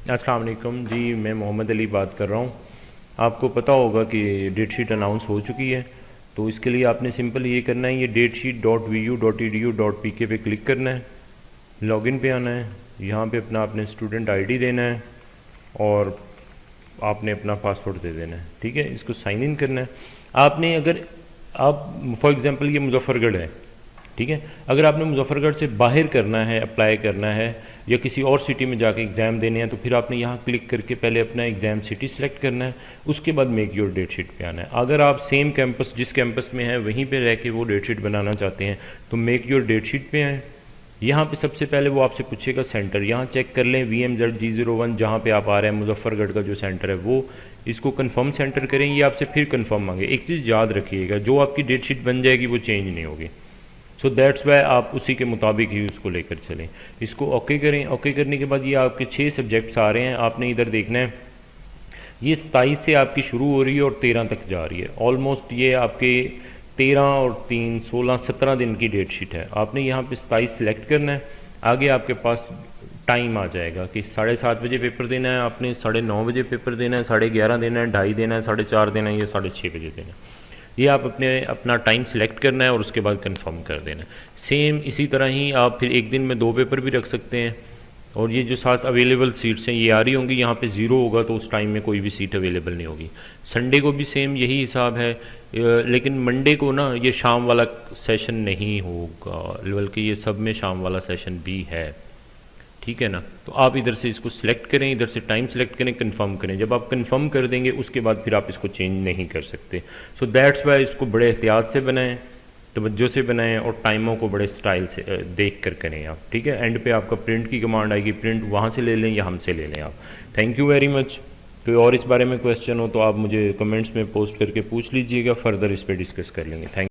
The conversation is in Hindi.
अस्सलाम वालेकुम जी, मैं मोहम्मद अली बात कर रहा हूँ। आपको पता होगा कि डेट शीट अनाउंस हो चुकी है, तो इसके लिए आपने सिंपल ये करना है, ये datesheet.vu.edu.pk पे क्लिक करना है, लॉगिन पे आना है, यहाँ पे अपना आपने स्टूडेंट आईडी देना है और आपने अपना पासवर्ड दे देना है। ठीक है, इसको साइन इन करना है। आपने अगर आप फॉर एग्ज़ाम्पल ये मुजफ्फरगढ़ है, ठीक है, अगर आपने मुजफ्फरगढ़ से बाहर करना है, अप्लाई करना है या किसी और सिटी में जाके एग्ज़ाम देने हैं, तो फिर आपने यहाँ क्लिक करके पहले अपना एग्ज़ाम सिटी सेलेक्ट करना है, उसके बाद मेक योर डेट शीट पे आना है। अगर आप सेम कैंपस जिस कैंपस में है वहीं पे रह के वो डेट शीट बनाना चाहते हैं तो मेक योर डेट शीट पे आएँ। यहाँ पे सबसे पहले वो आपसे पूछेगा सेंटर, यहाँ चेक कर लें VMZG01 जहाँ पे आप आ रहे हैं, मुजफ्फरगढ़ का जो सेंटर है वो, इसको कंफर्म सेंटर करें, ये आपसे फिर कंफर्म मांगे। एक चीज़ याद रखिएगा, जो आपकी डेट शीट बन जाएगी वो चेंज नहीं होगी। सो दैट्स वाई आप उसी के मुताबिक ही उसको लेकर चलें। इसको ओके करें। ओके करने के बाद ये आपके 6 सब्जेक्ट्स आ रहे हैं, आपने इधर देखना है, ये 27 से आपकी शुरू हो रही है और 13 तक जा रही है। ऑलमोस्ट ये आपके 13 और 3 16 17 दिन की डेट शीट है। आपने यहाँ पे 27 सेलेक्ट करना है। आगे आपके पास टाइम आ जाएगा कि 7:30 बजे पेपर देना है, आपने 9:30 बजे पेपर देना है, 11:30 देना है, 2:30 देना है, 4:30 देना है या 6:30 बजे देना है। ये आप अपना टाइम सेलेक्ट करना है और उसके बाद कंफर्म कर देना है। सेम इसी तरह ही आप फिर एक दिन में 2 पेपर भी रख सकते हैं। और ये जो 7 अवेलेबल सीट्स हैं ये आ रही होंगी, यहाँ पे 0 होगा तो उस टाइम में कोई भी सीट अवेलेबल नहीं होगी। संडे को भी सेम यही हिसाब है, लेकिन मंडे को ना ये शाम वाला सेशन नहीं होगा, बल्कि ये सब में शाम वाला सेशन भी है। ठीक है ना, तो आप इधर से इसको सिलेक्ट करें, इधर से टाइम सेलेक्ट करें, कंफर्म करें। जब आप कंफर्म कर देंगे उसके बाद फिर आप इसको चेंज नहीं कर सकते। सो दैट्स वाई इसको बड़े एहतियात से बनाएं, तवज्जो से बनाएं और टाइमों को बड़े स्टाइल से देख कर करें आप। ठीक है, एंड पे आपका प्रिंट की कमांड आएगी, प्रिंट वहाँ से ले लें या हमसे ले लें आप। Thank you very much. कोई और इस बारे में क्वेश्चन हो तो आप मुझे कमेंट्स में पोस्ट करके पूछ लीजिएगा, फर्दर इस पर डिस्कस कर लेंगे। थैंक